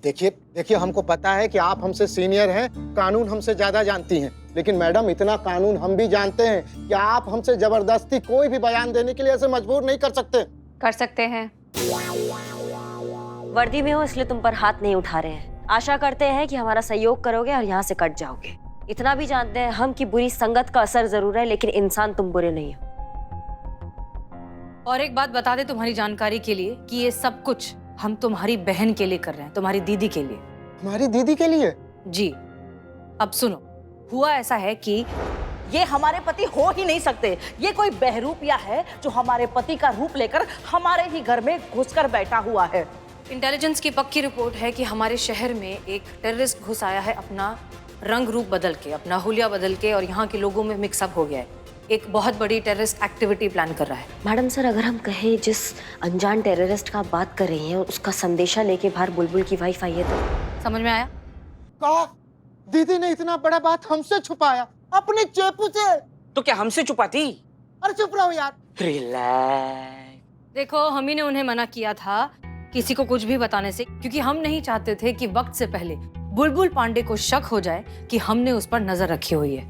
देखिए देखिए, हमको पता है कि आप हमसे सीनियर हैं, कानून हमसे ज्यादा जानती हैं, लेकिन मैडम इतना कानून हम भी जानते हैं कि आप हमसे जबरदस्ती कोई भी बयान देने के लिए ऐसे मजबूर नहीं कर सकते। कर सकते हैं। वर्दी में हो इसलिए तुम पर हाथ नहीं उठा रहे हैं। आशा करते हैं कि हमारा सहयोग करोगे और यहाँ से कट जाओगे। इतना भी जानते हैं हम कि बुरी संगत का असर जरूर है, लेकिन इंसान तुम बुरे नहीं हो। और एक बात बता दे तुम्हारी जानकारी के लिए कि ये सब कुछ हम तुम्हारी बहन के लिए कर रहे हैं, तुम्हारी दीदी के लिए। हमारी दीदी के लिए? जी। अब सुनो, हुआ ऐसा है कि ये हमारे पति हो ही नहीं सकते। ये कोई बहरूपिया है जो हमारे पति का रूप लेकर हमारे ही घर में घुसकर बैठा हुआ है। इंटेलिजेंस की पक्की रिपोर्ट है कि हमारे शहर में एक टेररिस्ट घुस आया है, अपना रंग रूप बदल के, अपना हुलिया बदल के, और यहाँ के लोगों में मिक्सअप हो गया है। एक बहुत बड़ी टेररिस्ट एक्टिविटी प्लान कर रहा है। मैडम सर, अगर हम कहें जिस अनजान टेररिस्ट का आप बात कर रही हैं उसका संदेशा लेके बाहर बुलबुल की वाइफ आई है तो? समझ में आया? कहा दीदी ने इतना बड़ा बात हमसे छुपाया अपने चेपू से। तो क्या हमसे छुपाती? अरे चुप रहो यार। रिलैक्स। देखो, हम ही ने उन्हें मना किया था किसी को कुछ भी बताने से, क्योंकि हम नहीं चाहते थे कि वक्त से पहले बुलबुल पांडे को शक हो जाए कि हमने उस पर नजर रखी हुई है।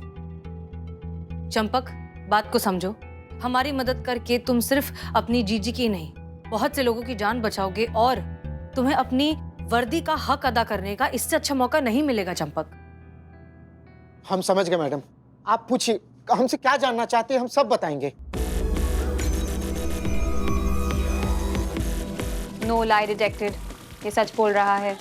चंपक, बात को समझो। हमारी मदद करके तुम सिर्फ अपनी जीजी की नहीं, बहुत से लोगों की जान बचाओगे, और तुम्हें अपनी वर्दी का हक अदा करने का इससे अच्छा मौका नहीं मिलेगा। चंपक, हम समझ गए मैडम, आप पूछिए हमसे क्या जानना चाहते हैं, हम सब बताएंगे। नो लाई डिटेक्टेड, ये सच बोल रहा है।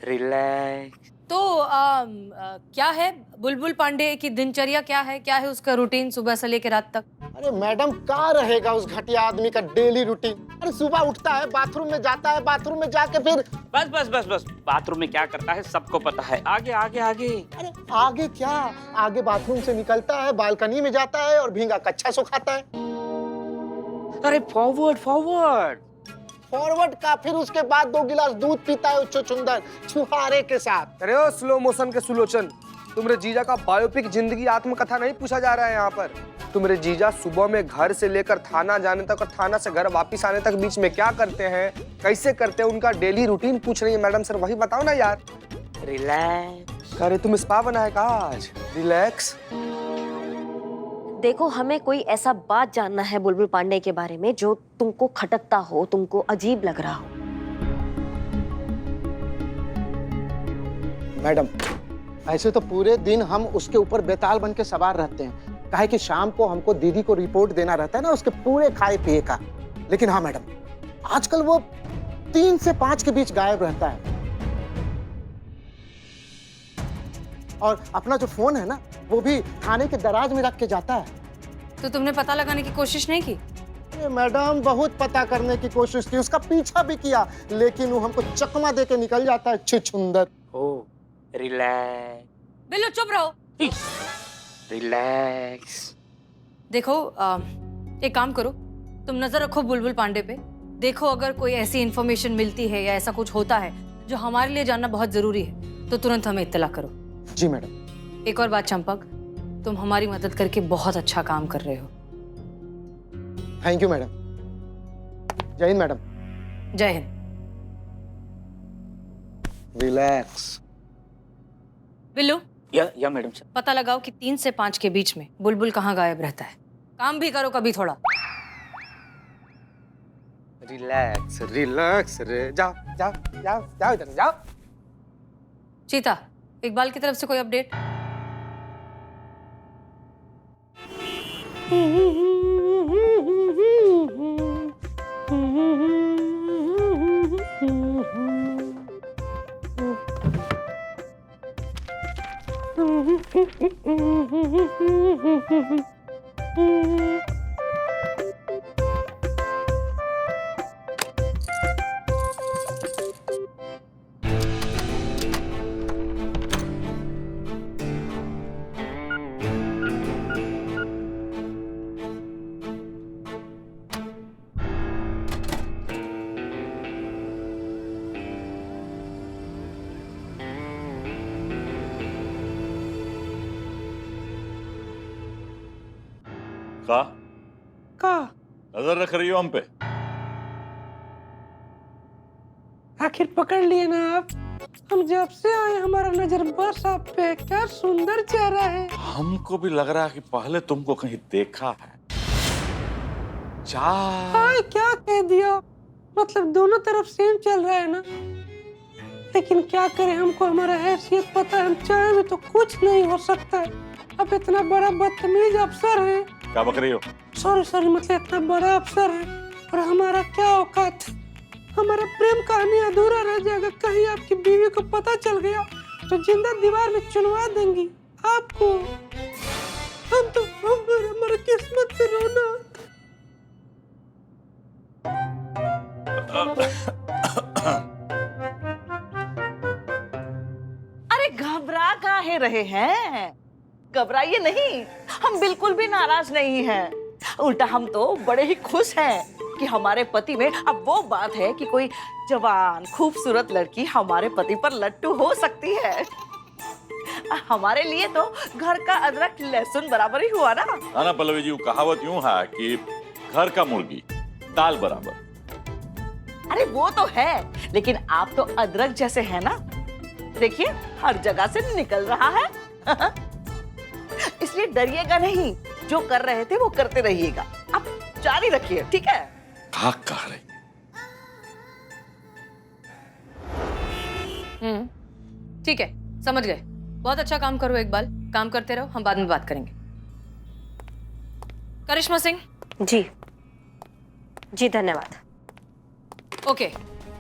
रिलैक्स। तो क्या है बुलबुल पांडे की दिनचर्या, क्या है, क्या है उसका रूटीन सुबह से लेकर रात तक? अरे मैडम, क्या रहेगा उस घटिया आदमी का डेली रूटीन? अरे सुबह उठता है, बाथरूम में जाता है, बाथरूम में जाके फिर बस बस बस बस, बाथरूम में क्या करता है सबको पता है। आगे आगे आगे। अरे आगे क्या, आगे बाथरूम से निकलता है, बालकनी में जाता है और भींगा कच्छा सुखाता है। अरे फॉरवर्ड फॉरवर्ड फॉरवर्ड का फिर उसके बाद 2 गिलास दूध पीता है चुचुंदर छुहारे के साथ। अरे ओ स्लो मोशन के सुलोचन, तुम्हारे जीजा का बायोपिक जिंदगी आत्मकथा नहीं पूछा जा रहा है यहाँ पर। तुम्हारे जीजा सुबह में घर से लेकर थाना जाने तक और थाना से घर वापस आने तक बीच में क्या करते हैं, कैसे करते हैं, उनका डेली रूटीन पूछ रही है मैडम सर। वही बताओ ना यार। रिलैक्स। अरे तुम स्पा बनाए का आज? रिलैक्स। देखो, हमें कोई ऐसा बात जानना है बुलबुल पांडे के बारे में जो तुमको खटकता हो, तुमको अजीब लग रहा हो। मैडम, ऐसे तो पूरे दिन हम उसके ऊपर बेताल बन के सवार रहते हैं, काहे कि शाम को हमको दीदी को रिपोर्ट देना रहता है ना उसके पूरे खाए पिए का। लेकिन हाँ मैडम, आजकल वो 3 से 5 के बीच गायब रहता है। और अपना जो फोन है ना, वो भी थाने के दराज में रख के जाता है। तो तुमने पता लगाने की कोशिश नहीं की? अरे मैडम, बहुत पता करने की कोशिश की, उसका पीछा भी किया, लेकिन वो हमको चकमा दे के निकल जाता है छुछुंदर। ओ रिलैक्स। बिल्लू चुप रहो। रिलैक्स। देखो, एक काम करो, तुम नजर रखो बुलबुल पांडे पे। देखो, अगर कोई ऐसी इंफॉर्मेशन मिलती है या ऐसा कुछ होता है जो हमारे लिए जानना बहुत जरूरी है, तो तुरंत हमें इत्तला करो। जी मैडम। एक और बात चंपक, तुम हमारी मदद करके बहुत अच्छा काम कर रहे हो। Thank you madam. जय हिंद मैडम। जय हिंद। रिलैक्स। बिल्लू, या मैडम सर। पता लगाओ कि 3 से 5 के बीच में बुलबुल कहाँ गायब रहता है। काम भी करो कभी थोड़ा। रिलैक्स रिलैक्स रे। जाओ जाओ जाओ जाओ इधर जाओ। चीता, इकबाल की तरफ से कोई अपडेट? का का नजर रख रही हो हम पे? आखिर पकड़ लिए ना आप। हम जब से आए हमारा नजर बस आप पे। क्या सुंदर चेहरा है। हमको भी लग रहा है कि पहले तुमको कहीं देखा है। हाय क्या कह दिया। मतलब दोनों तरफ सेम चल रहा है ना। लेकिन क्या करें, हमको हमारा हैसियत पता है। हम चाहे भी तो कुछ नहीं हो सकता है। अब इतना बड़ा बदतमीज अफसर है। क्या बक रही हो? सॉरी मतलब इतना बड़ा अफसर है और हमारा क्या औकात। हमारा प्रेम कहानी अधूरा रह जाएगा। कहीं आपकी बीवी को पता चल गया तो जिंदा दीवार में चुनवा देंगी आपको। हम तो हमारा किस्मत पे रोना। अरे घबरा काहे रहे हैं? घबराइए नहीं, हम बिल्कुल भी नाराज नहीं हैं। उल्टा हम तो बड़े ही खुश हैं कि हमारे पति में अब वो बात है कि कोई जवान खूबसूरत लड़की हमारे पति पर लट्टू हो सकती है। हमारे लिए तो घर का अदरक लहसुन बराबर ही हुआ ना। ना पल्लवी जी, कहावत यूं है कि घर का मुर्गी दाल बराबर। अरे वो तो है, लेकिन आप तो अदरक जैसे हैं ना। देखिए हर जगह से निकल रहा है। इसलिए डरिएगा नहीं, जो कर रहे थे वो करते रहिएगा। आप जारी रखिए, ठीक है? क्या कह रही? ठीक है, समझ गए। बहुत अच्छा काम करो, इकबाल। काम करते रहो, हम बाद में बात करेंगे। करिश्मा सिंह। जी धन्यवाद। ओके,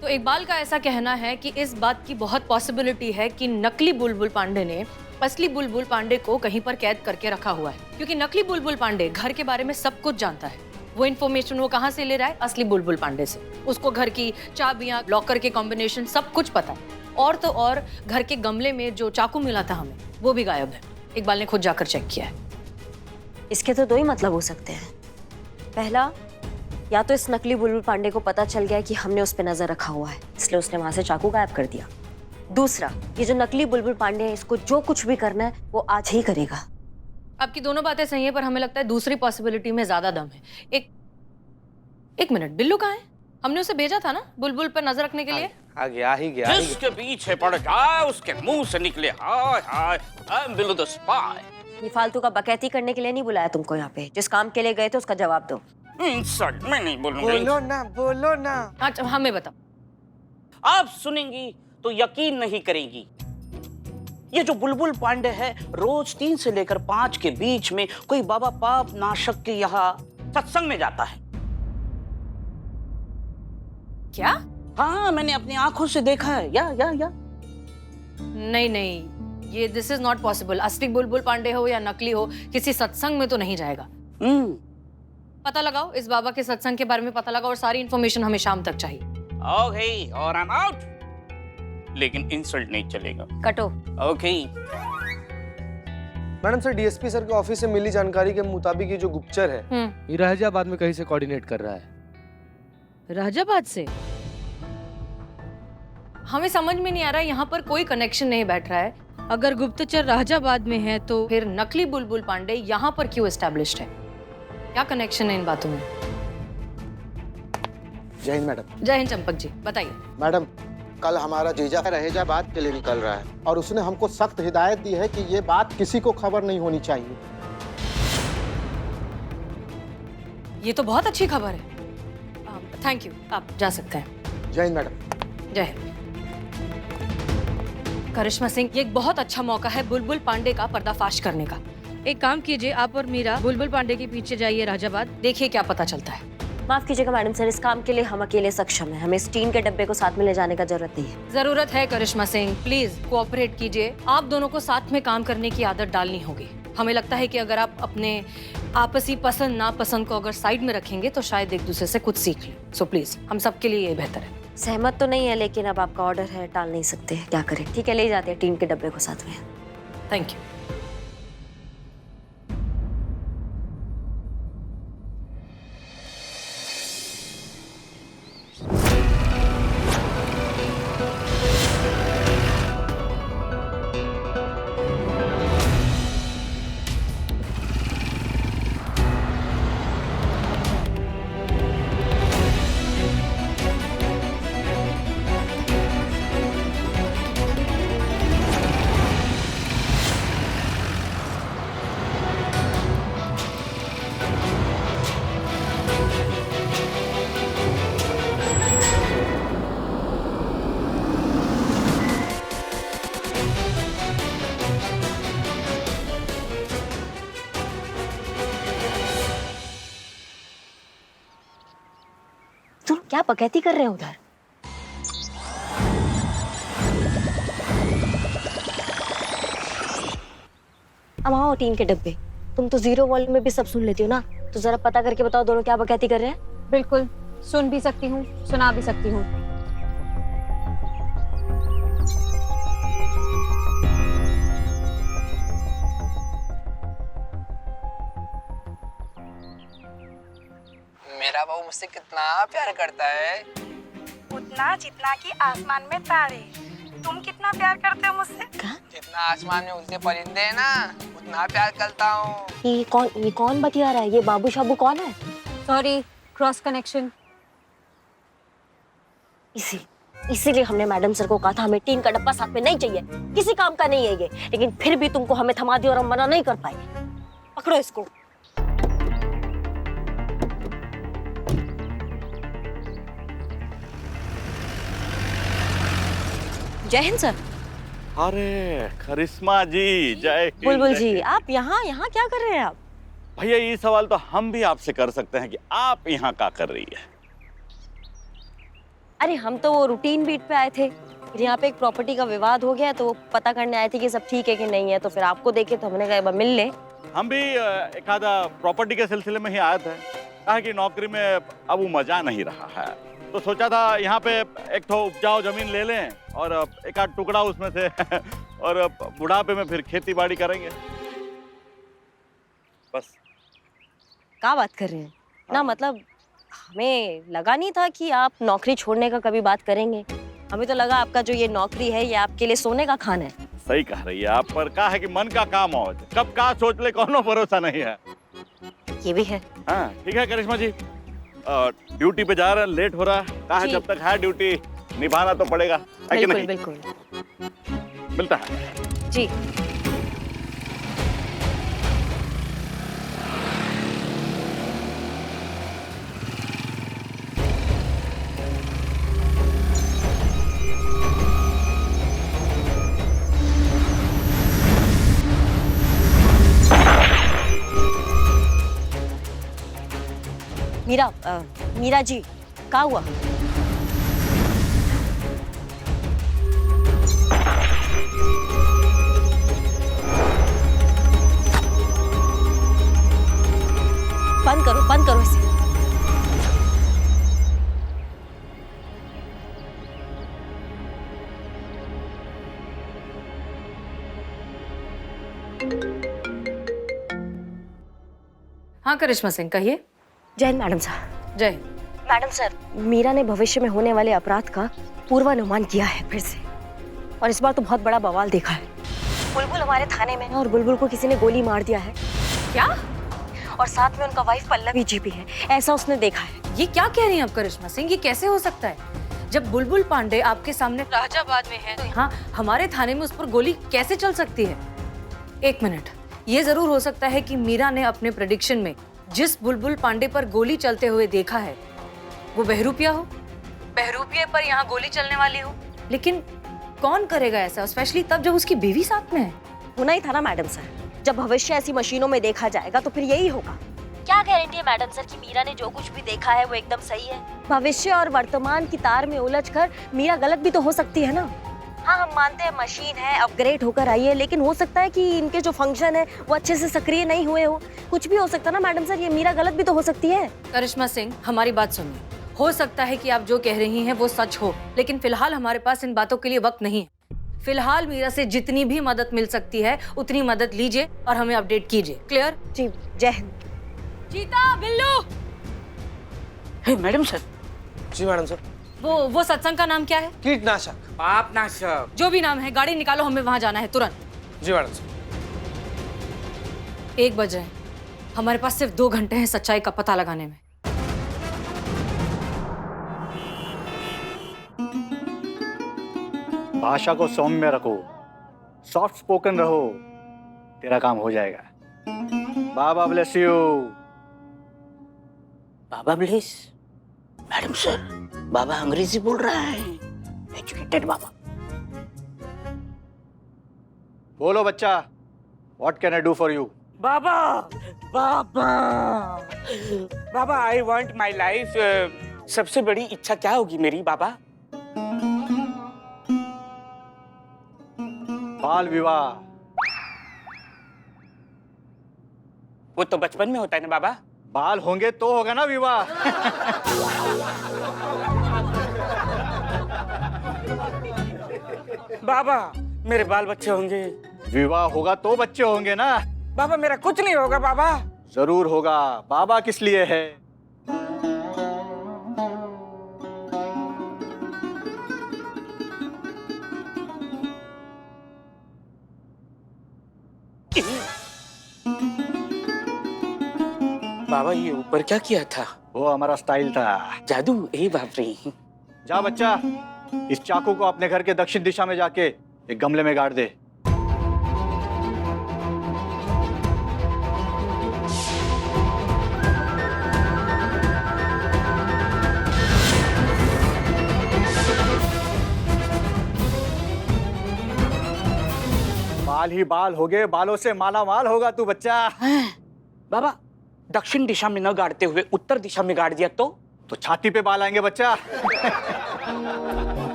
तो इकबाल का ऐसा कहना है कि इस बात की बहुत पॉसिबिलिटी है कि नकली बुलबुल पांडे ने असली बुलबुल पांडे को कहीं पर कैद करके रखा हुआ है, क्योंकि नकली बुलबुल पांडे घर के बारे में सब कुछ जानता है। वो इन्फॉर्मेशन वो कहाँ से ले रहा है? असली बुलबुल पांडे से। उसको घर की चाबियां, लॉकर के कॉम्बिनेशन सब कुछ पता है। और तो और घर के गमले में जो चाकू मिला था हमें, वो भी गायब है। इकबाल ने खुद जाकर चेक किया है। इसके तो दो ही मतलब हो सकते हैं। पहला, या तो इस नकली बुलबुल पांडे को पता चल गया कि हमने उस पर नजर रखा हुआ है, इसलिए उसने वहां से चाकू गायब कर दिया। दूसरा, ये जो नकली बुलबुल पांडे है, इसको जो कुछ भी करना है वो आज ही करेगा। आपकी दोनों बातें सही है, पर हमें लगता है दूसरी पॉसिबिलिटी में ज्यादा दम है। एक मिनट, बिल्लू कहाँ है? हमने उसे भेजा था ना बुलबुल पर नजर रखने के लिए। आ गया ही गया। जिसके पीछे पड़ जाए उसके मुंह से निकले hi hi, I am Billu the spy. ये फालतू का बकैती करने के लिए नहीं बुलाया तुमको यहाँ पे। जिस काम के लिए गए थे उसका जवाब दो। इंसल्ट मैं नहीं बोलूंगी। बोलो ना। अच्छा, हमें बताओ। आप सुनेंगी तो यकीन नहीं करेंगी। ये जो बुलबुल पांडे है, रोज 3 से लेकर 5 के बीच में कोई बाबा पाप नाशक के यहाँ सत्संग में जाता है। क्या? हाँ, मैंने अपनी आंखों से देखा है। या नहीं, ये दिस इज नॉट पॉसिबल। असली बुलबुल पांडे हो या नकली हो, किसी सत्संग में तो नहीं जाएगा। पता लगाओ, इस बाबा के सत्संग के बारे में पता लगाओ और सारी इंफॉर्मेशन हमें शाम तक चाहिए। ओके, और आई एम आउट। लेकिन इंसल्ट नहीं चलेगा। कटो। Okay. Madam sir, DSP sir के ऑफिस से मिली जानकारी के मुताबिक ये जो गुप्तचर है, ये राजाबाद में कहीं से कोऑर्डिनेट कर रहा है। राजाबाद से? हमें समझ में नहीं आ रहा, यहाँ पर कोई कनेक्शन नहीं बैठ रहा है। अगर गुप्तचर राजाबाद में है तो फिर नकली बुलबुल पांडे यहाँ पर क्यों एस्टैब्लिश्ड है? क्या कनेक्शन है इन बातों में? जय हिंद मैडम। जय हिंद चंपक जी, बताइए। मैडम, कल हमारा जीजा रहीजाबाद के लिए निकल रहा है और उसने हमको सख्त हिदायत दी है कि ये बात किसी को खबर नहीं होनी चाहिए। ये तो बहुत अच्छी खबर है। थैंक यू, आप जा सकते हैं। जय हिंद मैडम। जय हिंद। करिश्मा सिंह, ये एक बहुत अच्छा मौका है बुलबुल पांडे का पर्दाफाश करने का। एक काम कीजिए, आप और मीरा बुलबुल पांडे के पीछे जाइए राजाबाद, देखिए क्या पता चलता है। माफ कीजिएगा मैडम सर, इस काम के लिए हम अकेले सक्षम हैं। हमें इस टीन के डब्बे को साथ में ले जाने का जरूरत नहीं है। जरूरत है करिश्मा सिंह, प्लीज कोऑपरेट कीजिए। आप दोनों को साथ में काम करने की आदत डालनी होगी। हमें लगता है कि अगर आप अपने आपसी पसंद नापसंद को अगर साइड में रखेंगे तो शायद एक दूसरे से कुछ सीख लें। सो प्लीज, हम सबके लिए ये बेहतर है। सहमत तो नहीं है, लेकिन अब आपका ऑर्डर है, टाल नहीं सकते। क्या करें? ठीक है, ले जाते हैं टीन के डब्बे को साथ में। Thank you. तुम क्या बकैती कर रहे हो उधर? अब आओ टीन के डब्बे। तुम तो 0 वॉल्यूम में भी सब सुन लेती हो ना, तो जरा पता करके बताओ दोनों क्या बकैती कर रहे हैं। बिल्कुल, सुन भी सकती हूँ, सुना भी सकती हूँ। मेरा बहू मुझसे कितना प्यार करता है। उतना जितना कि आसमान में तारे। तुम कितना प्यार करते हो मुझसे? जितना आसमान में उड़ते परिंदे हैं ना, उतना प्यार करता हूँ। ये कौन बतिया रहा है? ये बाबू शाबू कौन है? Sorry, cross connection. इसीलिए हमने मैडम सर को कहा था हमें टीन का डब्बा साथ में नहीं चाहिए, किसी काम का नहीं है ये। लेकिन फिर भी तुमको हमें थमा दिया और हम मना नहीं कर पाए। पकड़ो इसको। जय हिंद सर। अरे करिश्मा जी, जय हिंद। बुलबुल जी, आप यहाँ क्या कर रहे हैं आप? भैया ये सवाल तो हम भी आपसे कर सकते हैं कि आप यहाँ क्या कर रही है? अरे हम तो वो रूटीन बीट पे आए थे, फिर यहाँ पे एक प्रॉपर्टी का विवाद हो गया तो वो पता करने आए थे कि सब ठीक है कि नहीं है, तो फिर आपको देखे तो हमने कहा एक बार मिल ले। हम भी एक आधा प्रॉपर्टी के सिलसिले में ही आए थे। कहा कि नौकरी में अब वो मजा नहीं रहा है, तो सोचा था यहाँ पे एक तो उपजाऊ जमीन ले लें और एक आध टुकड़ा उसमें से और बुढ़ापे में फिर खेती बाड़ी करेंगे। बस। क्या बात कर रहे हैं ना, मतलब हमें लगा नहीं था कि आप नौकरी छोड़ने का कभी बात करेंगे। हमें तो लगा आपका जो ये नौकरी है ये आपके लिए सोने का खाना है। सही कह रही है आप, पर क्या है कि मन का काम हो, कब का सोच ले कोनो भरोसा नहीं है। ये भी है। हाँ ठीक है करिश्मा जी, ड्यूटी पे जा रहे हैं, लेट हो रहा है। कहा है जब तक है ड्यूटी निभाना तो पड़ेगा, है कि नहीं? बिल्कुल। मिलता है जी। मीरा जी, क्या हुआ? बंद करो इसे। हाँ करिश्मा सिंह, कहिए। जय हिंद मैडम साहब। जय हिंद। मैडम सर, मीरा ने भविष्य में होने वाले अपराध का पूर्वानुमान किया है फिर से, और इस बार तो बहुत बड़ा बवाल देखा है। बुलबुल हमारे थाने में है और बुलबुल को किसी ने गोली मार दिया है। क्या? और साथ में उनका वाइफ पल्लवी जी भी है, ऐसा उसने देखा है। ये क्या कह रही हैं आप करिश्मा सिंह? ये कैसे हो सकता है? जब बुलबुल पांडे आपके सामने राजाबाद में है, तो यहाँ हमारे थाने में उस पर गोली कैसे चल सकती है? एक मिनट, ये जरूर हो सकता है कि मीरा ने अपने प्रेडिक्शन में जिस बुलबुल पांडे पर गोली चलते हुए देखा है वो बहरूपिया हो, बहरूपिये पर यहाँ गोली चलने वाली हो। लेकिन कौन करेगा ऐसा, स्पेशली तब जब उसकी बीवी साथ में है? होना ही था ना मैडम सर, जब भविष्य ऐसी मशीनों में देखा जाएगा तो फिर यही होगा। क्या गारंटी है मैडम सर कि मीरा ने जो कुछ भी देखा है वो एकदम सही है? भविष्य और वर्तमान की तार में उलझकर मीरा गलत भी तो हो सकती है ना। हाँ हम मानते हैं मशीन है, अपग्रेड होकर आई है, लेकिन हो सकता है कि इनके जो फंक्शन है वो अच्छे से सक्रिय नहीं हुए हो। कुछ भी हो सकता है ना मैडम सर, ये मीरा गलत भी तो हो सकती है। करिश्मा सिंह, हमारी बात सुनिए। हो सकता है कि आप जो कह रही हैं वो सच हो, लेकिन फिलहाल हमारे पास इन बातों के लिए वक्त नहीं है। फिलहाल मीरा से जितनी भी मदद मिल सकती है उतनी मदद लीजिए और हमें अपडेट कीजिए। क्लियर? जी, जय हिंद। जीता, बिल्लू। हे मैडम सर। जी मैडम सर। वो सत्संग का नाम क्या है? कीटनाशक। पापनाशक। जो भी नाम है, गाड़ी निकालो, हमें वहां जाना है तुरंत। जी मैडम सर। 1 बज रहे हैं, हमारे पास सिर्फ 2 घंटे हैं सच्चाई का पता लगाने में। भाषा को सौम्य रखो, सॉफ्ट स्पोकन रहो, तेरा काम हो जाएगा। बाबा ब्लेस यू। बाबा ब्लेस, मैडम सर, बाबा अंग्रेजी बोल रहा है, एजुकेटेड बाबा। बोलो बच्चा, what can I do for you? बाबा बाबा बाबा, आई वांट माय लाइफ। सबसे बड़ी इच्छा क्या होगी मेरी बाबा? बाल विवाह। वो तो बचपन में होता है ना बाबा। बाल होंगे तो होगा ना विवाह। बाबा मेरे बाल बच्चे होंगे। विवाह होगा तो बच्चे होंगे ना। बाबा मेरा कुछ नहीं होगा बाबा। जरूर होगा। बाबा किस लिए है? बाबा ये ऊपर क्या किया था? वो हमारा स्टाइल था। जादू? ए बाप रे। जा बच्चा, इस चाकू को अपने घर के दक्षिण दिशा में जाके एक गमले में गाड़ दे। बाल ही बाल होगे, बालों से माला माल होगा तू बच्चा। बाबा दक्षिण दिशा में न गाड़ते हुए उत्तर दिशा में गाड़ दिया तो छाती पे बाल आएंगे बच्चा।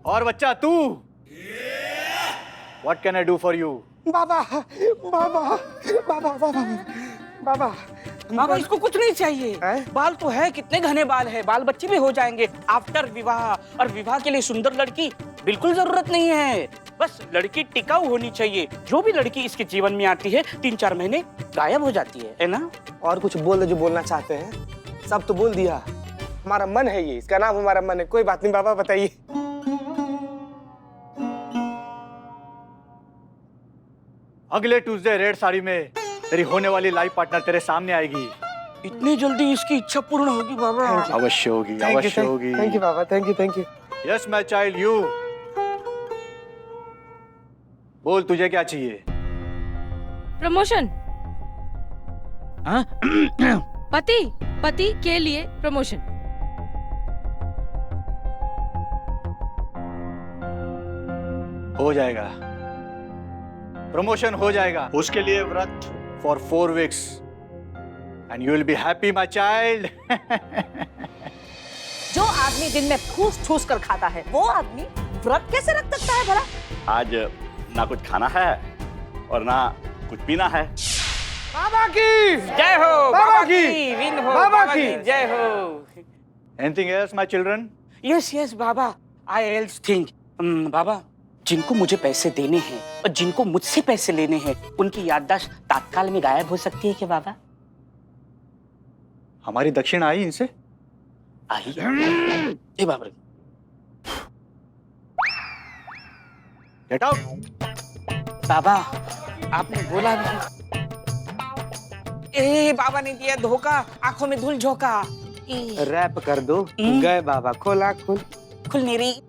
और बच्चा तू, what can I do for you? बाबा बाबा बाबा बाबा बाबा बाबा इसको कुछ नहीं चाहिए। बाल तो है, कितने घने बाल है, बाल बच्चे भी हो जाएंगे आफ्टर विवाह। और विवाह के लिए सुंदर लड़की बिल्कुल जरूरत नहीं है, बस लड़की टिकाऊ होनी चाहिए। जो भी लड़की इसके जीवन में आती है 3-4 महीने गायब हो जाती है ना? और कुछ बोल जो बोलना चाहते हैं, सब तो बोल दिया। हमारा मन है ये, इसका नाम हमारा मन है। कोई बात नहीं बाबा, बताइए। अगले ट्यूसडे रेड साड़ी में तेरी होने वाली लाइफ पार्टनर तेरे सामने आएगी। इतनी जल्दी इसकी इच्छा पूर्ण होगी बाबा? अवश्य होगी, अवश्य होगी। Thank you Baba, thank you thank you. Yes my child, you बोल, तुझे क्या चाहिए? प्रमोशन। पति के लिए प्रमोशन। हो जाएगा, प्रमोशन हो जाएगा। उसके लिए व्रत for 4 weeks and you will be happy my child. जो आदमी दिन में ठूस ठूस कर खाता है, वो आदमी व्रत कैसे रख सकता है भला? आज ना कुछ खाना है और ना कुछ पीना है। बाबा की जय हो, बाबा की विन हो, बाबा की जय हो। Anything else my children? Yes yes बाबा, आई एल्स थिंक। बाबा जिनको मुझे पैसे देने हैं और जिनको मुझसे पैसे लेने हैं, उनकी याददाश्त तात्काल में गायब हो सकती है क्या बाबा? हमारी दक्षिण आई इनसे? आई ए बाबा। Get out. बाबा आपने बोला भी। ए बाबा ने दिया धोखा, आंखों में धूल झोंका। रैप कर दो। गए बाबा, खोल आँख खोल। खुल नहीं रही।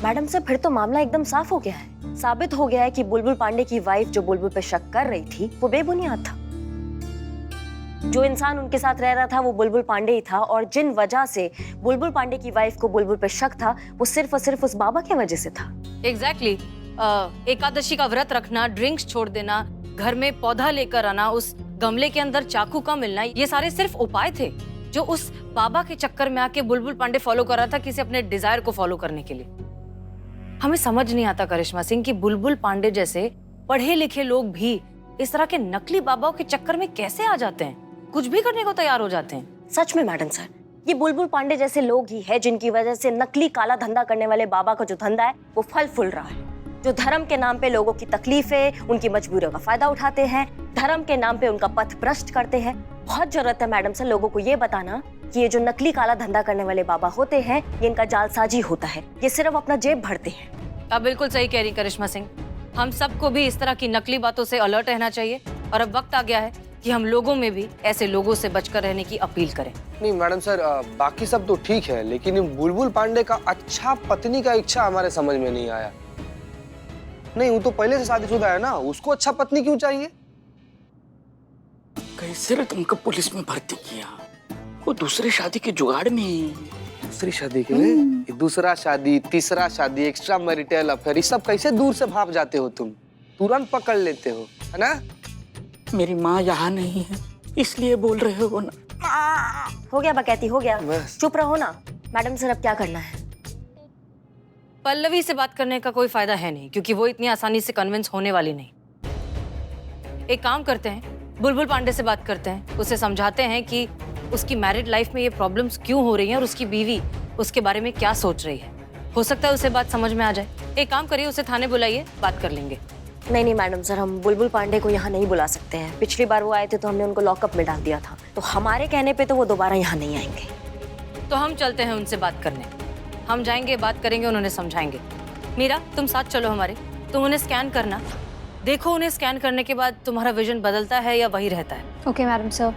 मैडम से फिर तो मामला एकदम साफ हो गया है। साबित हो गया है कि बुलबुल पांडे की वाइफ जो बुलबुल पे शक कर रही थी वो बेबुनियाद था। जो इंसान उनके साथ रह रहा था वो बुलबुल पांडे ही था, और जिन वजह से बुलबुल पांडे की वाइफ को बुलबुल पे शक था वो सिर्फ और सिर्फ उस बाबा की वजह से था। एग्जैक्टली। एकादशी का व्रत रखना, ड्रिंक्स छोड़ देना, घर में पौधा लेकर आना, उस गमले के अंदर चाकू का मिलना, ये सारे सिर्फ उपाय थे जो उस बाबा के चक्कर में आके बुलबुल पांडे फॉलो कर रहा था किसी अपने डिजायर को फॉलो करने के लिए। हमें समझ नहीं आता करिश्मा सिंह कि बुलबुल पांडे जैसे पढ़े लिखे लोग भी इस तरह के नकली बाबाओं के चक्कर में कैसे आ जाते हैं, कुछ भी करने को तैयार हो जाते हैं। सच में मैडम सर, ये बुलबुल पांडे जैसे लोग ही है जिनकी वजह से नकली काला धंधा करने वाले बाबा का जो धंधा है वो फल फूल रहा है। जो धर्म के नाम पे लोगों की तकलीफें, उनकी मजबूरियों का फायदा उठाते हैं, धर्म के नाम पे उनका पथ भ्रष्ट करते हैं। बहुत जरूरत है मैडम सर लोगों को ये बताना कि ये जो नकली काला धंधा करने वाले बाबा होते हैं ये इनका जालसाजी होता है, ये सिर्फ अपना जेब भरते हैं। आप बिल्कुल सही कह रही करिश्मा सिंह, हम सबको भी इस तरह की नकली बातों से अलर्ट रहना चाहिए और अब वक्त आ गया है कि हम लोगों में भी ऐसे लोगों से बचकर रहने की अपील करें। नहीं मैडम सर, बाकी सब तो ठीक है, लेकिन बुलबुल पांडे का अच्छा पत्नी का इच्छा हमारे समझ में नहीं आया। नहीं, वो तो पहले से शादीशुदा है ना, उसको अच्छा पत्नी क्यों चाहिए? कैसे रे तुमको पुलिस में भर्ती किया? वो दूसरे शादी के जुगाड़ में। दूसरी शादी के लिए ये दूसरा शादी, तीसरा शादी, एक्स्ट्रा मैरिटल अफेयर, ये सब कैसे दूर से भाग जाते हो तुम? तुरंत पकड़ लेते हो, है ना? मेरी माँ यहाँ नहीं है इसलिए बोल रहे हो ना। हो गया बकैती, हो गया। बस। चुप रहो ना। मैडम सर अब क्या करना है? पल्लवी से बात करने का कोई फायदा है नहीं, क्योंकि वो इतनी आसानी से कन्विंस होने वाली नहीं। एक काम करते हैं, बुलबुल पांडे से बात करते हैं, उसे समझाते हैं कि उसकी मैरिड लाइफ में ये प्रॉब्लम्स क्यों हो रही हैं और उसकी बीवी उसके बारे में क्या सोच रही है। हो सकता है उसे बात समझ में आ जाए। एक काम करिए, उसे थाने बुलाइए, बात कर लेंगे। नहीं मैडम सर, हम बुलबुल पांडे को यहाँ नहीं बुला सकते हैं। पिछली बार वो आए थे तो हमने उनको लॉकअप में डाल दिया था, तो हमारे कहने पे तो वो दोबारा यहाँ नहीं आएंगे। तो हम चलते हैं उनसे बात करने। हम जाएंगे, बात करेंगे, उन्होंने समझाएंगे। मीरा, तुम साथ चलो हमारे। तुम उन्हें स्कैन करना, देखो उन्हें स्कैन करने के बाद तुम्हारा विजन बदलता है या वही रहता है। Okay madam sir.